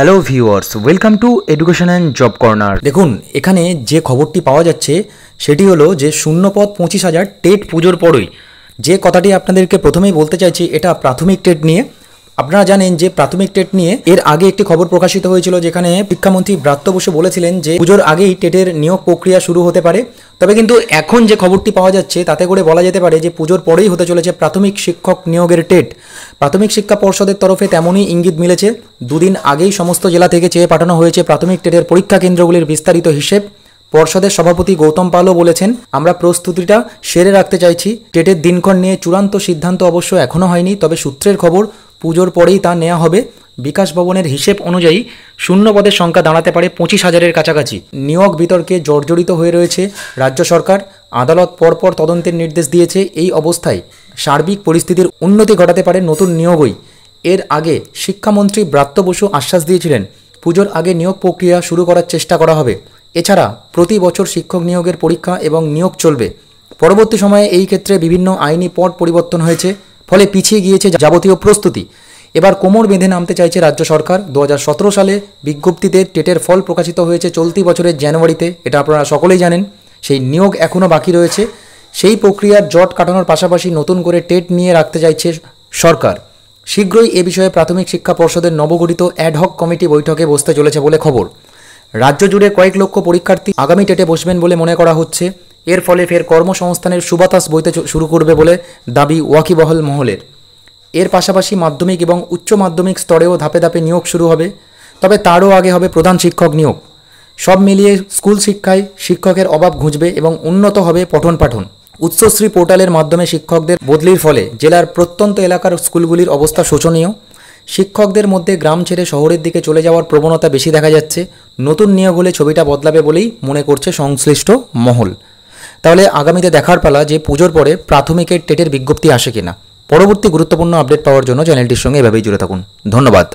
Hello viewers, welcome to education and job corner. দেখুন, এখানে যে খবরটি পাওয়া যাচ্ছে সেটি হলো যে শূন্যপদ 25,000 টেট পুজোর পরই। যে কথাটি আপনাদেরকে প্রথমেই বলতে চাইছি, এটা প্রাথমিক টেট নিয়ে। আপনারা জানেন যে প্রাথমিক টেট নিয়ে এর আগে একটি খবর প্রকাশিত হয়েছিল, যেখানে শিক্ষামন্ত্রী ব্রাত্য বসু বলেছিলেন যে পুজোর আগেই টেটের নিয়োগ প্রক্রিয়া শুরু হতে পারে। তবে কিন্তু এখন যে খবরটি পাওয়া যাচ্ছে তাতে করে বলা যেতে পারে যে পুজোর পরেই হতে চলেছে প্রাথমিক শিক্ষক নিয়োগের টেট। প্রাথমিক শিক্ষা পর্ষদের তরফে তেমনই ইঙ্গিত মিলেছে। দুদিন আগেই সমস্ত জেলা থেকে চেয়ে পাঠানো হয়েছে প্রাথমিক টেটের পরীক্ষা কেন্দ্রগুলির বিস্তারিত হিসেব। পর্ষদের সভাপতি গৌতম পালও বলেছেন, আমরা প্রস্তুতিটা সেরে রাখতে চাইছি। টেটের দিনক্ষণ নিয়ে চূড়ান্ত সিদ্ধান্ত অবশ্য এখনও হয়নি, তবে সূত্রের খবর পুজোর পরেই তা নেওয়া হবে। বিকাশ ভবনের হিসেব অনুযায়ী শূন্য পদের সংখ্যা দাঁড়াতে পারে 25,000-এর কাছাকাছি। নিয়োগ বিতর্কে জর্জরিত হয়ে রয়েছে রাজ্য সরকার। আদালত পরপর তদন্তের নির্দেশ দিয়েছে। এই অবস্থায় সার্বিক পরিস্থিতির উন্নতি ঘটাতে পারে নতুন নিয়োগই। এর আগে শিক্ষামন্ত্রী ব্রাত্য বসু আশ্বাস দিয়েছিলেন, পুজোর আগে নিয়োগ প্রক্রিয়া শুরু করার চেষ্টা করা হবে। এছাড়া প্রতি বছর শিক্ষক নিয়োগের পরীক্ষা এবং নিয়োগ চলবে। পরবর্তী সময়ে এই ক্ষেত্রে বিভিন্ন আইনি পট পরিবর্তন হয়েছে, ফলে পিছিয়ে গিয়েছে যাবতীয় প্রস্তুতি। এবার কোমর বেঁধে নামতে চাইছে রাজ্য সরকার। 2017 সালে বিজ্ঞপ্তিতে টেটের ফল প্রকাশিত হয়েছে চলতি বছরের জানুয়ারিতে, এটা আপনারা সকলেই জানেন। সেই নিয়োগ এখনও বাকি রয়েছে। সেই প্রক্রিয়ার জট কাটানোর পাশাপাশি নতুন করে টেট নিয়ে রাখতে চাইছে সরকার। শীঘ্রই এ বিষয়ে প্রাথমিক শিক্ষা পর্ষদের নবগঠিত অ্যাডহক কমিটি বৈঠকে বসতে চলেছে বলে খবর। রাজ্য জুড়ে কয়েক লক্ষ পরীক্ষার্থী আগামী টেটে বসবেন বলে মনে করা হচ্ছে। এর ফলে ফের কর্মসংস্থানের সুবাতাস বইতে শুরু করবে বলে দাবি ওয়াকিবহাল মহলের। এর পাশাপাশি মাধ্যমিক এবং উচ্চ মাধ্যমিক স্তরেও ধাপে ধাপে নিয়োগ শুরু হবে, তবে তারও আগে হবে প্রধান শিক্ষক নিয়োগ। সব মিলিয়ে স্কুল শিক্ষায় শিক্ষকের অভাব ঘুচবে এবং উন্নত হবে পঠন পাঠন। উৎসশ্রী পোর্টালের মাধ্যমে শিক্ষকদের বদলির ফলে জেলার প্রত্যন্ত এলাকার স্কুলগুলির অবস্থা শোচনীয়। শিক্ষকদের মধ্যে গ্রাম ছেড়ে শহরের দিকে চলে যাওয়ার প্রবণতা বেশি দেখা যাচ্ছে। নতুন নিয়োগ হলে ছবিটা বদলাবে বলেই মনে করছে সংশ্লিষ্ট মহল। তাহলে আগামীতে দেখার পালা যে পুজোর পরে প্রাথমিকের টেটের বিজ্ঞপ্তি আসে কিনা। পরবর্তী গুরুত্বপূর্ণ আপডেট পাওয়ার জন্য চ্যানেলটির সঙ্গে এভাবেই জুড়ে থাকুন। ধন্যবাদ।